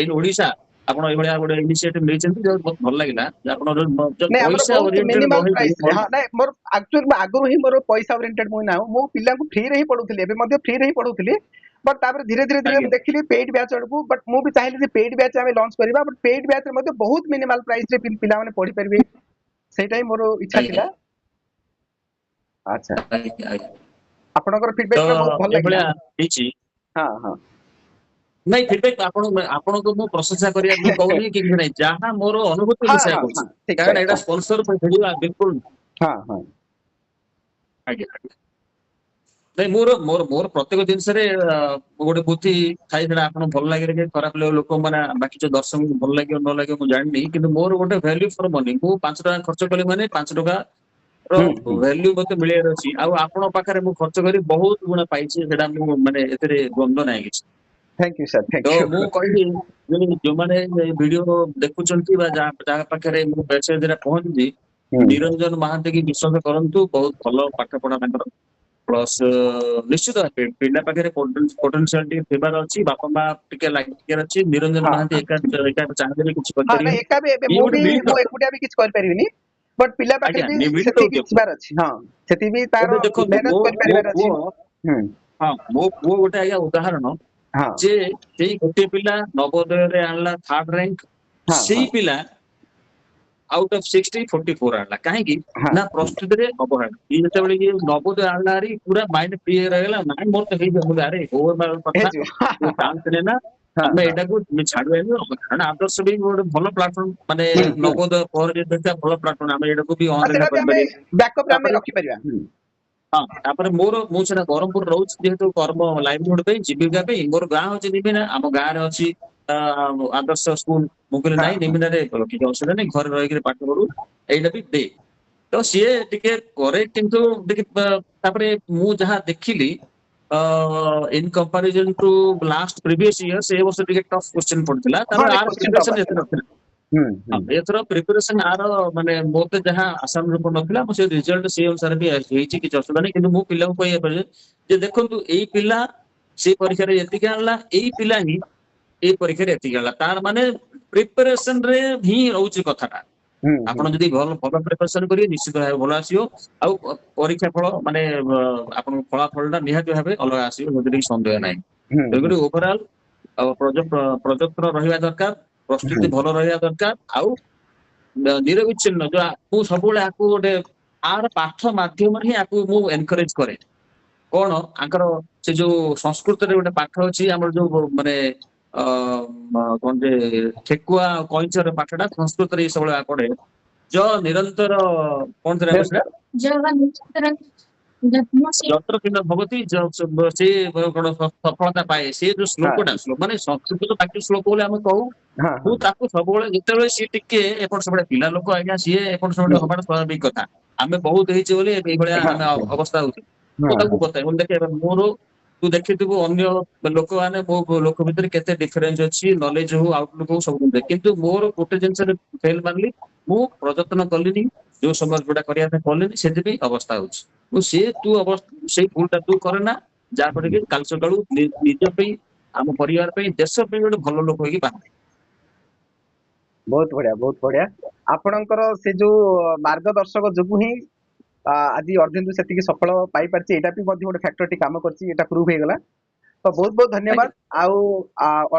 ଇନ ଓଡିଶା ଆପଣ ଏଇଭଳିଆ ଗୋଟେ ଇନିସିଏଟିଭ ନେଇଛନ୍ତି ବହୁତ ଭଲ ଲାଗିଲା ଯେ ଆପଣ ଯୋଉ ନାଇଁ ଆମର ପଇସା ବହୁତ ଓରିଏଣ୍ଟେଡ ମିନିମାଲ ରହିକି ପ୍ରାଇସ ରେ ହଁ ନାଇଁ ମୋର ଆକ୍ଚୁଆଲି ଆଗରୁ ହିଁ ମୋର ପଇସା ଓରିଏଣ୍ଟେଡ ମୁଁ ନାହୁଁ ମୁଁ ପିଲାଙ୍କୁ ଫ୍ରିରେ ହିଁ ପଢଉଥିଲି ଏବେ ମଧ୍ୟ ଫ୍ରିରେ ହିଁ ପଢଉଥିଲି ବଟ୍ ତାପରେ ଧୀରେ ଧୀରେ ଧୀରେ ଆଜ୍ଞା ମୁଁ ଦେଖିଲି ପେଡ୍ ବ୍ୟାଚ୍ ଆଡକୁ ବଟ୍ ମୁଁ ବି ଚାହିଁଲି ଯେ ପେଡ୍ ବ୍ୟାଚ୍ ଆମେ ଲଞ୍ଚ କରିବା ବଟ୍ ପେଡ୍ ବ୍ୟାଚ୍ ରେ ମଧ୍ୟ ବହୁତ ମିନିମାଲ ପ୍ରାଇସ ରେ ପିଲାମାନେ ପଢିପାରିବେ ସେଇଟା ହିଁ ମୋର ଇଚ୍ଛା ଆଜ୍ଞା ଥିଲା। ଆଚ୍ଛା ଆଜ୍ଞା ଆଜ୍ଞା ଆପଣଙ୍କର ତ ଫିଡବ୍ୟାକ ଟା ବହୁତ ଭଲ ଲାଗିଲା। ଏଭଳିଆ ହେଇଛି ହଁ ହଁ ନାଇଁ ଫିଡବ୍ୟାକ ଆପଣଙ୍କୁ ମୁଁ ପ୍ରଶଂସା କରିବା ପାଇଁ କହୁନି କି ନାଇଁ ଯାହା ମୋର ଅନୁଭୂତି ହଁ ମୁଁ ସେୟା ହଁ ହଁ କହୁଛି ଠିକ କାରଣ ରାଇଟ୍ ଏଇଟା ହଁ ସ୍ପନ୍ସର ବିଲକୁଲ ହଁ ହଁ ଆଜ୍ଞା ଆଜ୍ଞା ନାଇଁ ମୋର ପ୍ରତ୍ୟେକ ଜିନିଷରେ ଗୋଟେ ବୁଦ୍ଧି ଥାଏ ସେଟା ଆପଣଙ୍କୁ ଭଲ ଲାଗେ କି ଖରାପ ଲାଗିବ ଲୋକମାନେ ବାକି ଯୋଉ ଦର୍ଶକଙ୍କୁ ଭଲ ଲାଗିବ ନ ଲାଗିବ ମୁଁ ଜାଣିନି କିନ୍ତୁ ମୋର ଗୋଟେ ଭ୍ୟାଲ୍ୟୁ ଫର ମନି ମୁଁ 5 ଟଙ୍କା ଖର୍ଚ୍ଚ କଲି ମାନେ 5 ଟଙ୍କା ର ହୁଁ ହୁଁ ଭ୍ୟାଲ୍ୟୁ ମତେ ମିଳିବାର ଅଛି ଆଉ ଆପଣଙ୍କ ପାଖରେ ମୁଁ ଖର୍ଚ୍ଚ କରି ବହୁତ ଗୁଣ ପାଇଛି ସେଟା ମୁଁ ମାନେ ଏଥିରେ ଦ୍ୱନ୍ଦ୍ୱ ନାହିଁ କିଛି थैंक यू सर थैंक तो यू ମୁଁ କହିବି जो माने वीडियो देखुचंती बा जहा पाखरे मो मेसेज रे पहुंची निरंजन महांती की विश्वास करंतु बहुत भलो पाठ पढ़ा तांकर प्लस निश्चित भाबे पिला पाखरे पोटेंशियलिटी थिबार अछि बापा मा टिके लागिर अछि निरंजन हाँ महांती एका चाहबे किछ कर हाँ ना परिबे एका भी ये मु गोटे भी मिलित मु एकुटिया भी किछ कर परिबिनी बट पिला पाखरे आज्ञा भी मिलित सेति भी उद्योग छिबार अछि हां सेति भी तार एबे देखंतु मेहनत मो कर मो परिबार अछि पुओ हां मो पुओ गोटे आज्ञा उदाहरण हाँ जे सेई गोटे पिला नवोदय रे आनला थर्ड रैंक हाँ सेई हाँ पिला आउट ऑफ 60 44 आनला काहे की हाँ ना प्रस्तुति रे अवहेला ये जते बेले ये नवोदय आनला री पूरा माइंड फ्री रहला ना मोर तो हेइ जे अरे ओवर मार हे कथा जो ये चांस ने ना हाँ ଆମେ हाँ ଏଟାକୁ ଛାଡିବାନି କାରଣ ଆଦର୍ଶ ବି ଗୋଟେ ଭଲ ପ୍ଲାଟଫର୍ମ ମାନେ ନବୋଦୟ ପରେ ଯେତେ ଭଲ ପ୍ଲାଟଫର୍ମ ଆମେ ଏଟାକୁ ବି सेटा ଅଣଦେଖା भी हमें କରିପାରିବା बैकअप रे हमें ତାପରେ रखि परिबा ହଁ ତାପରେ ମୁଁ ସେଟା ବ୍ରହ୍ମପୁର ରହୁଛି ଯେହେତୁ କର୍ମ ଲାଇଭଲିହୁଡ ପାଇଁ ଜୀବିକା ପାଇଁ ମୋର ଗାଁ ହଉଛି ନିମିନା ଆମ ଗାଁରେ ଅଛି ଆଦର୍ଶ ସ୍କୁଲ ମୁଁ କହିଲି हाँ ନାଇଁ ନିମିନାରେ କିଛି ଅସୁବିଧା ନାହିଁ ଘରେ ରହିକିରି ପାଠ ପଢୁ ଏଇଟା ବି ଦେ ତ ସିଏ ଟିକେ କରେ କିନ୍ତୁ ଟିକେ ତାପରେ ମୁଁ ଯାହା ଦେଖିଲି in comparison to last previous year ସେ ବର୍ଷ ଟିକେ ଟଫ୍ କ୍ୱେଶ୍ଚନ ପଡିଥିଲା हाँ ତାପରେ रे ଆର क्वेश्चन टॉप ପ୍ରିପାରେସନ ଏତେ आसला ନଥିଲା ଏଥର ପ୍ରିପାରେସନ ଆର ମାନେ ମୋତେ ଯାହା ଆଶାନୁରୂପ ନଥିଲା ମୁଁ ସେ ରିଜଲ୍ଟ ସେଇ ଅନୁସାରେ ବି ହେଇଛି କିଛି ଅସୁବିଧା ନାହିଁ କିନ୍ତୁ ମୁଁ ପିଲାଙ୍କୁ କହିବା ପାଇଁ ଯେ ଦେଖନ୍ତୁ ଏଇ ପିଲା ସେ ପରୀକ୍ଷାରେ ଏତିକି ଆଣିଲା ଏଇ ପିଲା ହିଁ ଏଇ ପରୀକ୍ଷାରେ ଏତିକି ଆଣିଲା ତାର ମାନେ ପ୍ରିପାରେସନ ରେ ହିଁ ରହୁଛି କଥାଟା ଆପଣ ଯଦି ଭଲ ଭଲ ପ୍ରିପାରେସନ କରିବେ ନିଶ୍ଚିତ ଭାବେ ଭଲ ଆସିବ ଆଉ ପରୀକ୍ଷା ଫଳ ମାନେ ଆପଣଙ୍କ ଫଳାଫଳଟା ନିହାତି ଭାବେ ଅଲଗା ଆସିବ ସେଥିରେ କିଛି ସନ୍ଦେହ ନାହିଁ ତେଣୁକରି ଓଭରଅଲ ପ୍ରୋଜେକ୍ଟର ରହିବା ଦରକାର ପ୍ରସ୍ତୁତି ଭଲ ରହିବା ଦରକାର ଆଉ ନିରବିଚ୍ଛିନ୍ନ ଯୋଉ ମୁଁ ସବୁବେଳେ ଆକୁ ଗୋଟେ ଆର ପାଠ ମାଧ୍ୟମରେ ହିଁ ଆକୁ ମୁଁ ଏନକରେଜ କରେ କଣ ଆଙ୍କର ସେ ଯୋଉ ସଂସ୍କୃତରେ ଗୋଟେ ପାଠ ଅଛି ଆମର ଯୋଉ ମାନେ କଣ ଯେ ଠେକୁଆ କଇଁଚର ପାଠଟା ସଂସ୍କୃତରେ ଏଇ ସବୁବେଳେ ପଢେ ନିରନ୍ତର କଣ ଥିଲା ସେଟା ଯତ୍ର କିଣ୍ଡ ଭଗତି ସେ କଣ ସଫଳତା ପାଏ ସେ ଯୋଉ ଶ୍ଲୋକଟା ମାନେ ସଂସ୍କୃତ ବାକ୍ୟ ଶ୍ଲୋକ ବୋଲି ଆମେ କହୁ हाँ ମୁଁ ତାକୁ ସବୁବେଳେ ଯେତେବେଳେ ସିଏ ଟିକେ ଏପଟ ସେପଟେ ପିଲା ଲୋକ ଆଜ୍ଞା ସିଏ ଏପଟ ସେପଟେ ହବାଟା ସ୍ୱାଭାବିକ କଥା ଆମେ ବହୁତ ହେଇଛେ ବୋଲି ଏଇଭଳିଆ ଆମେ ଅବସ୍ଥା ହଉଛି ମୁଁ ତାକୁ ବତାଏ ମୁଁ ଦେଖେ ମୋର ତୁ ଦେଖିଥିବୁ ଅନ୍ୟ ଲୋକମାନେ ମୋ ଲୋକ ଭିତରେ କେତେ ଡିଫରେନ୍ସ ଅଛି ନଲେଜ ହଉ ଆଉଟଲୁକ୍ ହଉ ସବୁ କିନ୍ତୁ ମୋର ଗୋଟେ ଜିନିଷରେ ଫେଲ ମାନିଲି ମୁଁ ପ୍ରଯତ୍ନ କଲିନି ଯୋଉ ସମୟ ଯୋଉଟା କରିବା ପାଇଁ କଲିନି ସେଥିପାଇଁ ଅବସ୍ଥା ହଉଛି ତୁ ସେଇ ଭୁଲଟା ତୁ କରେ ନା ଯାହାଫଳରେ କି କାଲି ସକାଳୁ ନିଜ ପାଇଁ ଆମ ପରିବାର ପାଇଁ ଦେଶ ପାଇଁ ଗୋଟେ ଭଲ ଲୋକ ହେଇକି ବାହାରେ बहुत बढ़िया आपणकर से जो मार्गदर्शक जो ही आज अर्धेन्दु से सफल पाई पार्टी एटा भी गोटे फैक्टर टी काम कर प्रूव हो गला तो बहुत धन्यवाद आउ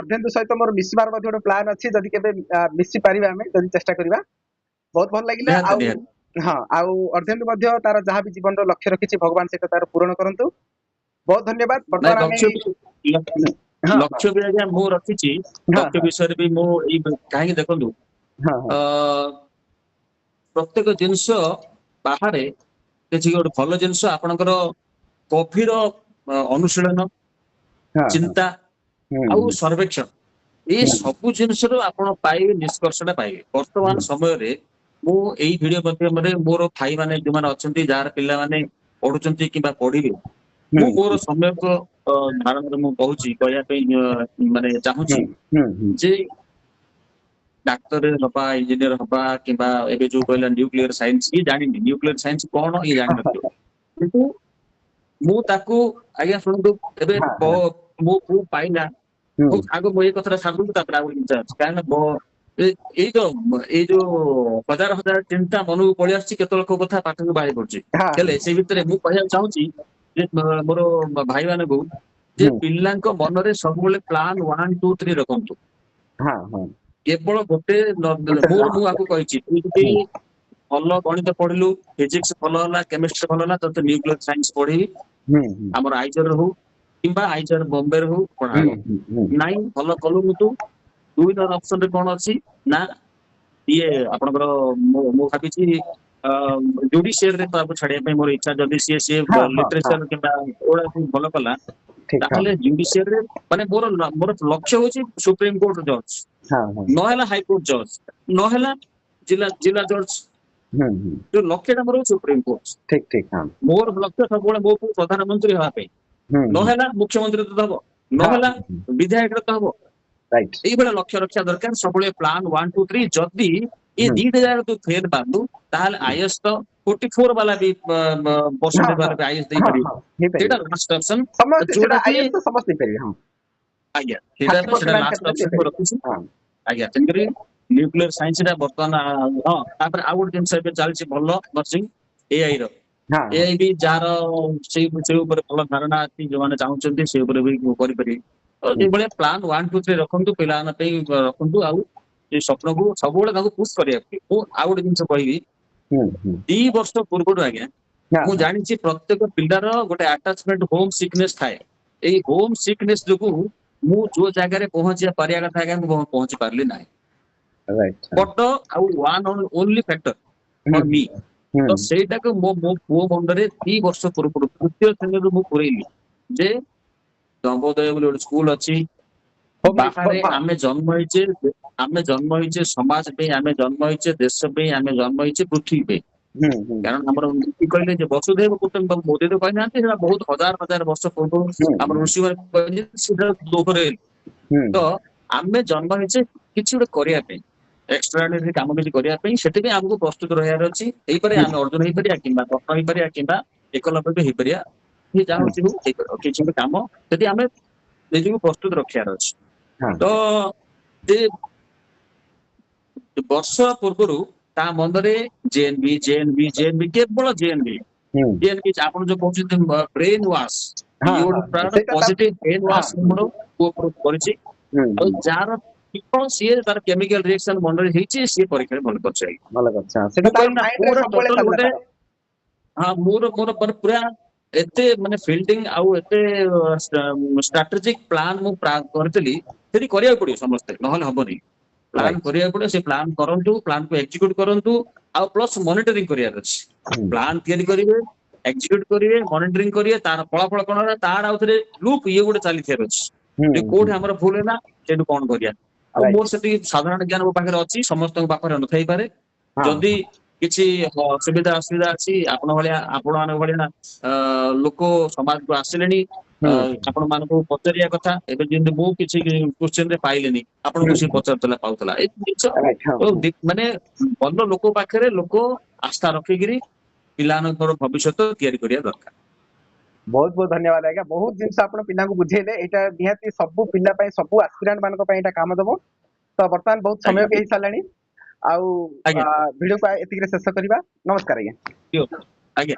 अर्धेन्दु सहित मोर मिसबार गोटे प्लान अच्छी जदि केबे मिसी पारिबा हमें जदि चेष्टा करिबा बहुत भल लागिला आउ हाँ आउ अर्धेन्दु तार जहाँ भी जीवन लक्ष्य रखी भगवान से तार पूरण करंतु बहुत धन्यवाद बर्तमान लक्ष्य भी आज्ञा मु रखिछि लक्ष्य विषय भी मु कहीं देखंतु प्रत्येक जिनस बाहरे किसी गोटे भल जिनस आपणकर गभीर अनुशीलन चिंता आउ सर्वेक्षण ये सबु जिनस आपण पाइबे निष्कर्षटा पाइबे वर्तमान समय रे मु एई वीडियो माध्यम मोर भाई माने जो माने अछंती जार पिल्ला माने पढुचंती किबा पढिबे मु मोर समय को धारण मु कहूची कहया पे माने चाहूची जे डाक्टर हबा इंजीनियर हबा किबा एबे जो कहला न्यूक्लियर साइंस ये जानि न्यूक्लियर साइंस कोन ये जानि नथियो किंतु मु ताकू आज्ञा सुनतु एबे मु पाइना मु आगो मु ए कथरा सागु तापर आगो इंचार्ज कारण ए जो हजार हजार चिंता मन को पळि आछि केत लोक कथा पाठ को बाहि पड़छि हेले से भितरे मु कहया चाहूची जे मोर भाई माने को जे पिल्लांको मनरे सब बेले प्लान 1 2 3 रखंतु केवल गोटे मु आपको कहिछि तू जदि भल गणित पढ़िलु फिजिक्स भल होला केमिस्ट्री भल होला तो न्यूक्लियर साइंस पढ़ी हमर आइजर हो किंबा आइजर बॉम्बे हो पढ़ाबो नाइ भल कलु तू दुई नंबर ऑप्शन रे कोन अछि ना ये आपनकर मु भाबिछि जुडिशियल रे तो छाड़िया पे मोर इच्छा जदि सी लिटरेचर किंबा ओडा भल कला ताहले जुडिशियल रे माने मोर लक्ष्य होछि सुप्रीम कोर्ट जज नहेला हाई कोर्ट जज नहेला जिला जज जो लक्ष्यटा मोर सुप्रीम कोर्ट ठीक ठीक मोर लक्ष्य सब मो प्रधानमंत्री हवा पे नहेला मुख्यमंत्री तो दबो ନହେଲା ବିଧାୟକ ତ ହବ राइट এইଭଳିଆ ଲକ୍ଷ୍ୟ ରଖିବା ଦରକାର ସବୁବେଳେ ପ୍ଲାନ୍ 1 2 3 ଯଦି ଏ ହୁଁ। ଦିଟା ଜାଗାରେ ତୁ ଫେଲ ବାନ୍ଧୁ ତାହେଲେ ଆଇଏସ୍ ତ 44 ବାଲା ବି ପରସେଣ୍ଟେଜ ବାଲା ବି ଆଇଏସ୍ ଦେଇପାରିବ हे ସେଇଟା परिबे ଲାଷ୍ଟ ଅପସନ समस्त ଯୋଉଟା सेटा କି आईएएस तो समस्त दे परिबे हां ଆଜ୍ଞା ସେଇଟା ତ ସେଇଟା 30% ଲାଷ୍ଟ आंसर दे ଅପସନ ମୁଁ ରଖୁଛି परिबे हां ଆଜ୍ଞା ତେଣୁକରି ନ୍ୟୁକ୍ଲିୟର ସାଇନ୍ସ ଟା ବର୍ତ୍ତମାନ ହଁ ତାପରେ ଆଉ ଗୋଟେ ଜିନିଷ ଏବେ ଚାଲିଛି ଭଲ ନର୍ସିଂ ଏଆଇ ର हां ଏଆଇ ବି ଯାହାର ସେଇ ଉପରେ ଭଲ ଧାରଣା ଅଛି ଯୋଉମାନେ ଚାହୁଁଛନ୍ତି ସେ ଉପରେ ବି କରିପାରିବେ ତ ଏଇଭଳିଆ ପ୍ଲାନ୍ 1 2 3 ରଖନ୍ତୁ ପିଲାମାନଙ୍କ ପାଇଁ ରଖନ୍ତୁ ଆଉ ଏ ସ୍ୱପ୍ନକୁ ସବୁବେଳେ ତାଙ୍କୁ ପୁଶ କରିବା ପାଇଁ ମୁଁ ଆଉ ଗୋଟେ ଜିନିଷ କହିବି 2 ବର୍ଷ ପୂର୍ବରୁ ଆଜ୍ଞା ମୁଁ ଜାଣିଛି ପ୍ରତ୍ୟେକ ପିଲାର ଗୋଟେ ଆଟାଚମେଣ୍ଟ ହୋମ ସିକନେସ ଥାଏ ଏଇ ହୋମ ସିକନେସ ଯୋଗୁ ମୁଁ ଯୋଉ ଜାଗାରେ ପହଞ୍ଚିବା ପାରିବା କଥା ଆଜ୍ଞା ମୁଁ ପହଞ୍ଚି ପାରିଲି ନାହିଁ राइट ବଟ ଆଉ ୱାନ୍ ଓନ୍ଲି ଫ୍ୟାକ୍ଟର ଫର ମି ତ ସେଇଟାକୁ ମୋ ପୁଅ ମୁଣ୍ଡରେ 2 ବର୍ଷ ପୂର୍ବରୁ ତୃତୀୟ ଶ୍ରେଣୀରୁ ମୁଁ ପୁରେଇଲି ଯେ ଦମ୍ବୋଦୟ ବୋଲି ଗୋଟେ ସ୍କୁଲ ଅଛି ବାହାରେ ଆମେ ଜନ୍ମ ହେଇଛେ ସମାଜ ପାଇଁ ଆମେ ଜନ୍ମ ହେଇଛେ ଦେଶ ପାଇଁ ଆମେ ଜନ୍ମ ହେଇଛେ ପୃଥିବୀ ପାଇଁ କାରଣ ଆମର କହିଲେ ଯେ ବସୁଧୈବ କୁଟୁମ୍ବକମ୍ ମୋଦି ତ କହିନାହାନ୍ତି ସେଟା ବହୁତ ହଜାର ହଜାର ବର୍ଷ ପୂର୍ବରୁ ଆମର ଋଷିମାନେ କହିଲେ ସେଟା ଦୋହରେ ତ ଆମେ ଜନ୍ମ ହେଇଛେ କିଛି ଗୋଟେ କରିବା ପାଇଁ ଏକ୍ସଟ୍ରାଅର୍ଡିନାରୀ କାମ କିଛି କରିବା ପାଇଁ ସେଥିପାଇଁ ଆମକୁ ପ୍ରସ୍ତୁତ ରହିବାର ଅଛି ହେଇପାରେ ଆମେ ଅର୍ଜୁନ ହେଇପାରିବା କିମ୍ବା ଦତ୍ତ ହେଇପାରିବା କିମ୍ବା ଏକଲବ୍ୟ ବି ହେଇପାରିବା କି ଯାହା ହଉଛି ହଉ ହେଇପାରିବ କିଛି ଗୋଟେ କାମ ଯଦି ଆମେ ନିଜକୁ ପ୍ରସ୍ତୁତ ରଖିବାର ଅଛି ତ ସେ ବର୍ଷ ପୂର୍ବରୁ ତା ମନରେ ଜେଏନବି କେବଳ ଜେଏନବି ଆପଣ ଯୋଉ କହୁଛନ୍ତି ବ୍ରେନ ୱାଶ ଇଏ ଗୋଟେ ପ୍ରାୟ ପଜିଟିଭ ବ୍ରେନ ୱାଶ ମୋର କରିଛି ଆଉ ଯାହାର କେବଳ ସିଏ ତାର କେମିକାଲ ରିଏକ୍ସନ ମନରେ ହେଇଛି ସିଏ ପରୀକ୍ଷାରେ ଭଲ କରିଛି ଭଲ କଥା ସେଟା ମୁଁ ତାର କହିଲି ନା ମାଇଣ୍ଡ ରେ ପୁରା ସବୁବେଳେ ଟୋଟାଲ ଚାଲିଲା ଗୋଟେ ତାର ହଁ ମୋର ପୁରା ଏତେ ମାନେ ଫିଲ୍ଡିଂ ଆଉ ଏତେ ଷ୍ଟ୍ରାଟେଜିକ ପ୍ଲାନ ମୁଁ କରିଥିଲି ସେଠି କରିବାକୁ ପଡିବ ସମସ୍ତେ ନହେଲେ ହବନି ପ୍ଲାନ୍ ରାଇଟ୍ କରିବାକୁ ପଡିବ ସେ ପ୍ଲାନ୍ କରନ୍ତୁ ପ୍ଲାନ୍ କୁ ଏକ୍ଜିକ୍ୟୁଟ କରନ୍ତୁ ଆଉ ପ୍ଲସ ମନିଟରିଂ କରିବାର ଅଛି ପ୍ଲାନ୍ ତିଆରି କରିବେ ଏକ୍ଜିକ୍ୟୁଟ କରିବେ ମନିଟରିଂ କରିବେ ତାର ଫଳାଫଳ କଣ ହେଲା ତାର ଆଉଥରେ ଲୁପ୍ ଇଏ ଗୋଟେ ଚାଲିଥିବାର ଅଛି ଯେ କୋଉଠି ଆମର ଭୁଲ ହେଲା ସେଇଠୁ କଣ କରିବା ଆଉ ମୋର ସେତିକି ସାଧାରଣ ଜ୍ଞାନ ମୋ ପାଖରେ ଅଛି ସମସ୍ତଙ୍କ ପାଖରେ ନଥାଇପାରେ ଯଦି କିଛି ଅସୁବିଧା ଅଛି ଆପଣ ମାନଙ୍କ ଭଳିଆ ଲୋକ ସମାଜକୁ ଆସିଲେଣି ଆପଣ ମାନଙ୍କୁ ପଚାରିବା କଥା ଏବେ ଯେମିତି ମୁଁ କିଛି କ୍ୱେଶ୍ଚିନ୍ ରେ ପାଇଲିନି ଆପଣଙ୍କୁ ସେ ପଚାରୁଥିଲା ପାଉଥିଲା ଏଇ ଜିନିଷ ମାନେ ଭଲ ଲୋକ ପାଖରେ ଲୋକ ଆସ୍ଥା ରଖିକିରି ପିଲାମାନଙ୍କର ଭବିଷ୍ୟତ ତିଆରି କରିବା ଦରକାର बहुत बहुत धन्यवाद आज्ञा बहुत जिन आप पिला बुझेले यहाँ निहाती सब पिला सब आस्पिरांट मान काम दब तो बर्तमान बहुत समय भी हो सारे आउ भिडियो को एतिक शेष करवा नमस्कार आज्ञा आज्ञा